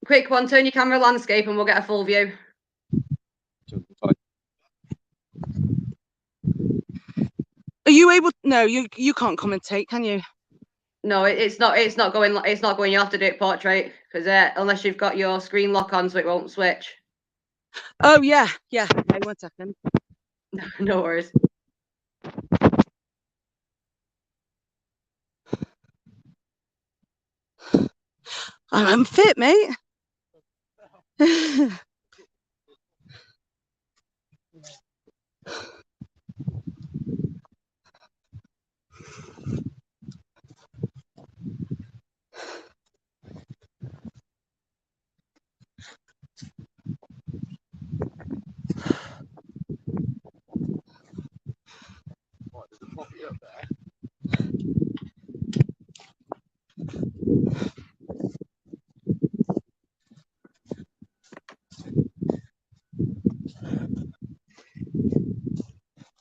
Quick one, turn your camera landscape and we'll get a full view. Are you able? No, you can't commentate, can you? No, it's not going. You have to do it portrait because unless you've got your screen lock on, so it won't switch. Oh yeah. Okay, 1 second. No worries. I'm fit, mate.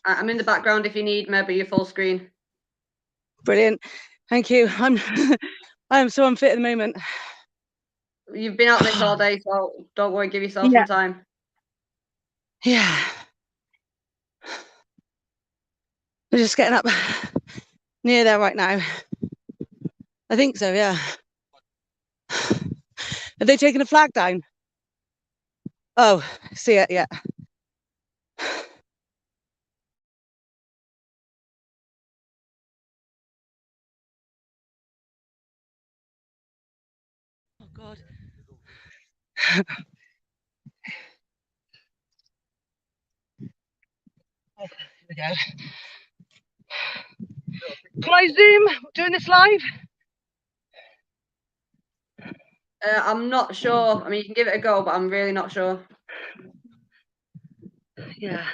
I'm in the background if you need maybe your full screen. Brilliant, thank you. I am so unfit at the moment. You've been out this all day, so don't worry. Give yourself some time. Yeah. We're just getting up near there right now. I think so, yeah. Have they taken the flag down? Oh, see it, yeah. Oh, God. Here we go. Can I zoom doing this live? I'm not sure. I mean, you can give it a go, but I'm really not sure. Yeah.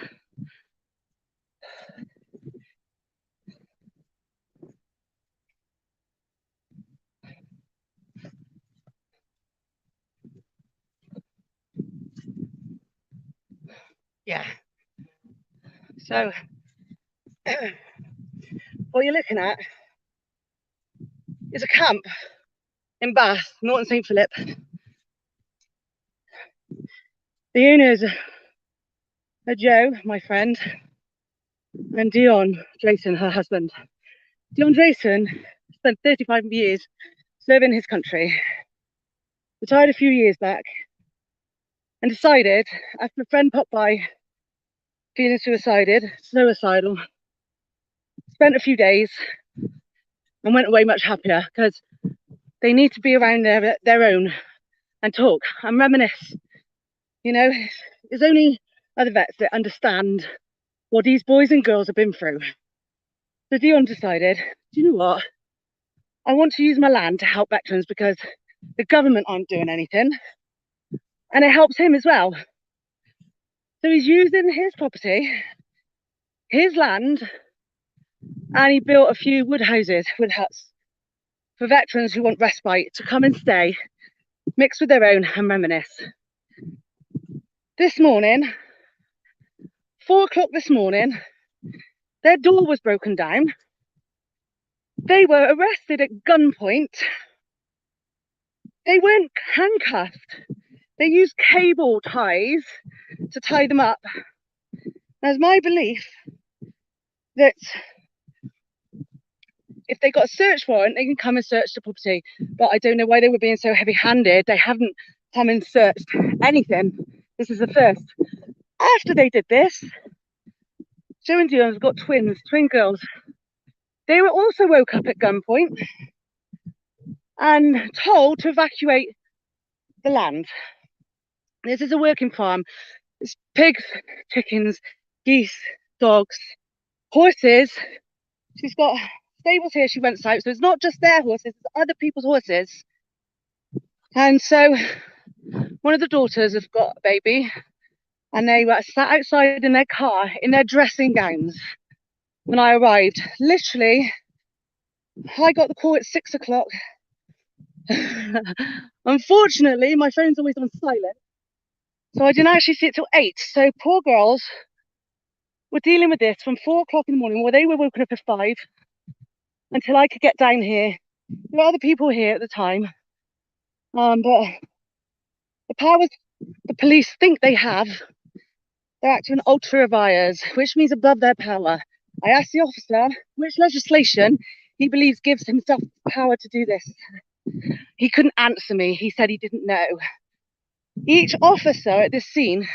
Yeah. So, what you're looking at is a camp in Bath, Norton St. Philip. The owners are Joe, my friend, and Dion Drayson, her husband. Dion Drayson spent 35 years serving his country, retired a few years back, and decided, after a friend popped by feeling suicidal, spent a few days and went away much happier because they need to be around their own and talk and reminisce. You know, there's only other vets that understand what these boys and girls have been through. So Dion decided, do you know what? I want to use my land to help veterans because the government aren't doing anything. And it helps him as well. So he's using his property, his land, and he built a few wood huts for veterans who want respite to come and stay, mix with their own and reminisce. This morning, 4 o'clock this morning, their door was broken down. They were arrested at gunpoint. They weren't handcuffed. They used cable ties to tie them up. Now, it's my belief that if they got a search warrant, they can come and search the property. But I don't know why they were being so heavy-handed. They haven't come and searched anything. This is the first. After they did this, Joe and Dion's got twin girls. They were also woke up at gunpoint and told to evacuate the land. This is a working farm. It's pigs, chickens, geese, dogs, horses. She's got stables here she rents out, so it's not just their horses, it's other people's horses. And so one of the daughters has got a baby, and they were sat outside in their car in their dressing gowns when I arrived. Literally, I got the call at 6 o'clock. Unfortunately, my phone's always on silent, so I didn't actually see it till 8. So poor girls were dealing with this from 4 o'clock in the morning, where they were woken up at 5 until I could get down here. There were other people here at the time, but The powers the police think they have, they're acting ultra vires, which means above their power. I asked the officer which legislation he believes gives himself power to do this. He couldn't answer me. He said he didn't know. Each officer at this scene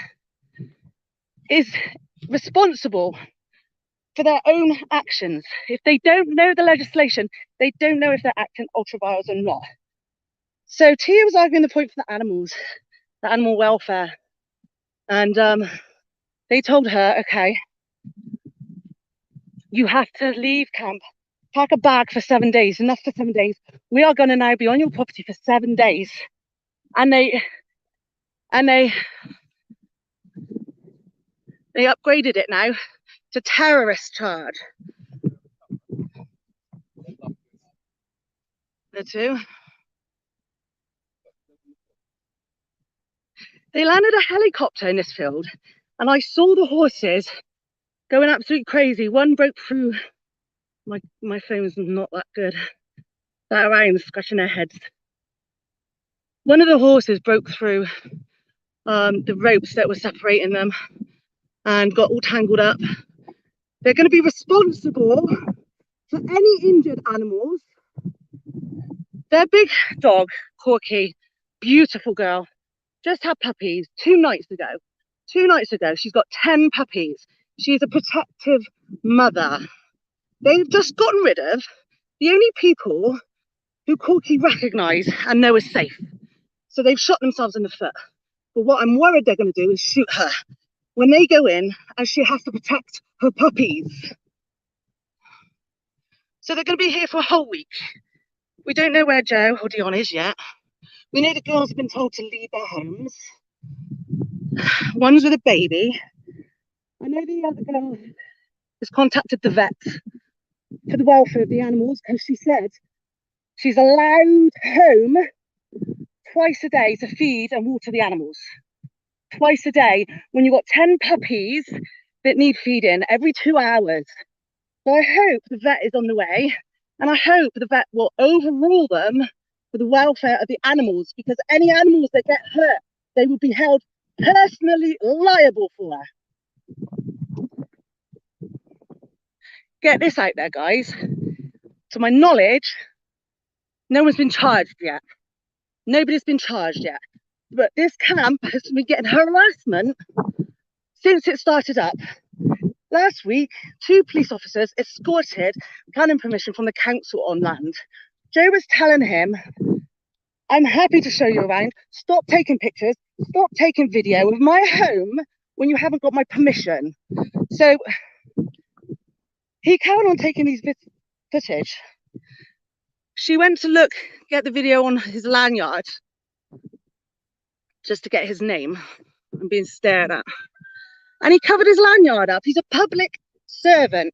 is responsible for their own actions. If they don't know the legislation, they don't know if they're acting ultra vires or not. So Tia was arguing the point for the animals, the animal welfare. And they told her, okay, you have to leave camp, pack a bag for 7 days, enough for 7 days. We are going to now be on your property for 7 days. And they upgraded it now to terrorist charge. The two. They landed a helicopter in this field, and I saw the horses going absolutely crazy. One broke through. My phone's not that good. They're around scratching their heads. One of the horses broke through the ropes that were separating them and got all tangled up. They're going to be responsible for any injured animals. Their big dog, Corky, beautiful girl, just had puppies 2 nights ago. 2 nights ago, she's got 10 puppies. She's a protective mother. They've just gotten rid of the only people who Corky recognise and know is safe. So they've shot themselves in the foot. But what I'm worried they're going to do is shoot her when they go in and she has to protect her puppies. So they're going to be here for a whole week. We don't know where Joe or Dion is yet. We know the girls have been told to leave their homes. One's with a baby. I know the other girl has contacted the vet for the welfare of the animals because she said she's allowed home twice a day to feed and water the animals. Twice a day when you've got 10 puppies that need feeding every 2 hours. So I hope the vet is on the way, and I hope the vet will overrule them for the welfare of the animals, because any animals that get hurt, they will be held personally liable for. Get this out there, guys. To my knowledge, no one's been charged yet. Nobody's been charged yet. But this camp has been getting harassment since it started up. Last week, 2 police officers escorted planning permission from the council on land. Joe was telling him, I'm happy to show you around. Stop taking pictures. Stop taking video of my home when you haven't got my permission. So he carried on taking these footage. She went to get the video on his lanyard just to get his name. I'm being stared at. And he covered his lanyard up. He's a public servant.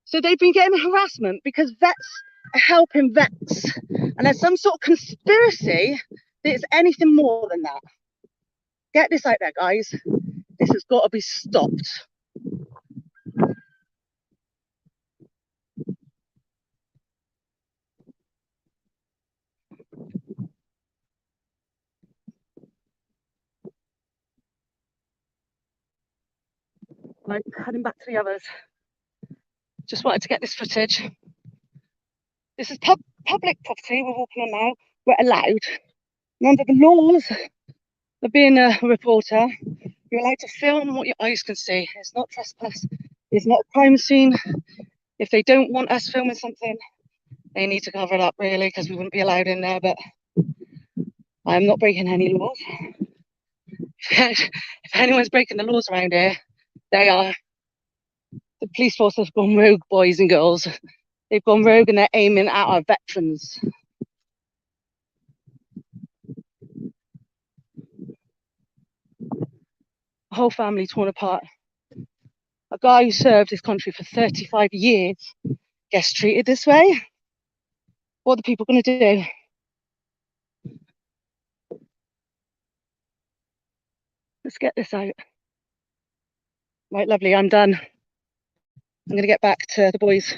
So they've been getting harassment because vets are helping vets. And there's some sort of conspiracy that it's anything more than that. Get this out there, guys. This has got to be stopped. Right, heading back to the others. Just wanted to get this footage. This is public property we're walking on now. We're allowed. And under the laws of being a reporter, you're allowed to film what your eyes can see. It's not trespass. It's not a crime scene. If they don't want us filming something, they need to cover it up, really, because we wouldn't be allowed in there. But I'm not breaking any laws. If anyone's breaking the laws around here, they are. The police force have gone rogue, boys and girls. They've gone rogue and they're aiming at our veterans. A whole family torn apart. A guy who served his country for 35 years gets treated this way. What are the people going to do? Let's get this out. Right, lovely, I'm done. I'm going to get back to the boys.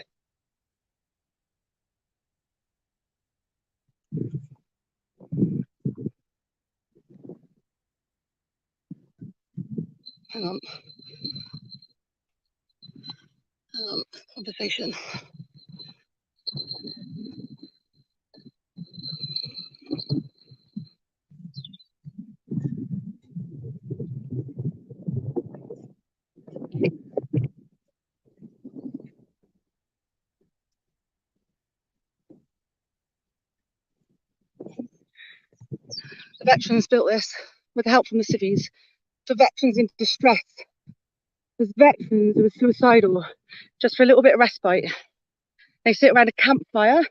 Hang on. Conversation. The veterans built this with help from the civvies for veterans in distress. There's veterans who are suicidal just for a little bit of respite. They sit around a campfire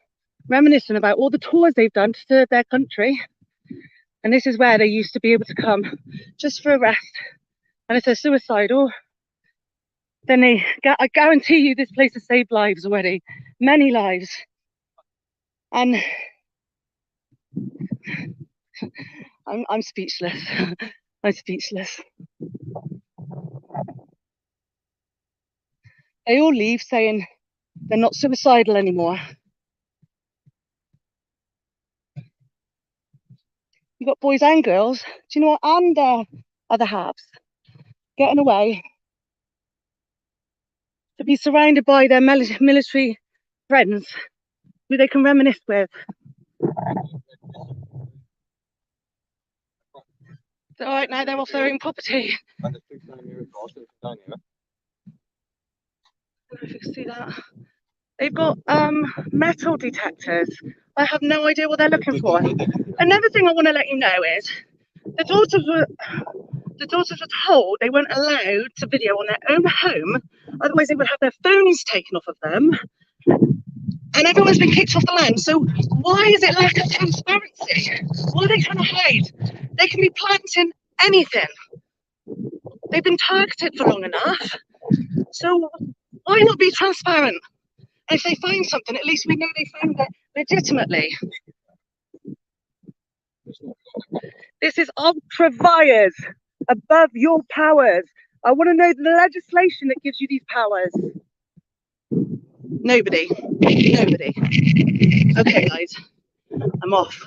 reminiscing about all the tours they've done to serve their country. And this is where they used to be able to come just for a rest. And if they're suicidal, then I guarantee you this place has saved lives already, many lives. And I'm speechless. I'm speechless. They all leave saying they're not suicidal anymore. You've got boys and girls, do you know what, and other halves getting away to be surrounded by their military friends who they can reminisce with. So right now they're off their own property. I don't know if you can see that. They've got metal detectors. I have no idea what they're looking for. Another thing I want to let you know is the daughters were told they weren't allowed to video on their own home, otherwise they would have their phones taken off of them. And everyone's been kicked off the land. So why is it lack of transparency? What are they trying to hide? They can be planting anything. They've been targeted for long enough. So why not be transparent? If they find something, at least we know they found it legitimately. This is ultra vires above your powers. I want to know the legislation that gives you these powers. Nobody. Okay, guys, I'm off.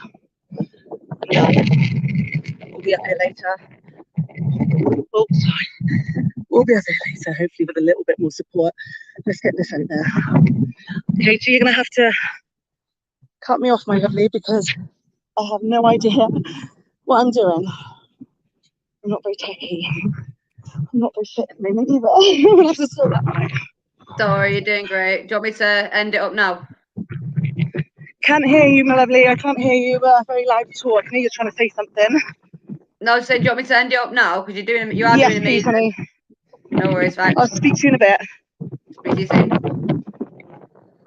I'm done. We'll be up here later. Oh, sorry. We'll be up here later, hopefully with a little bit more support. Let's get this out there. Katie, you're going to have to cut me off, my lovely, because I have no idea what I'm doing. I'm not very techy. I'm not very fit at the moment either. I'm going to have to sort that out. Don't worry, you're doing great. Do you want me to end it up now? Can't hear you, my lovely. I can't hear you very loud at all. I can hear you trying to say something. No, so do you want me to end it up now? Because you are yes, doing please, amazing. honey. No worries, right? I'll speak to you in a bit. Speak to you soon.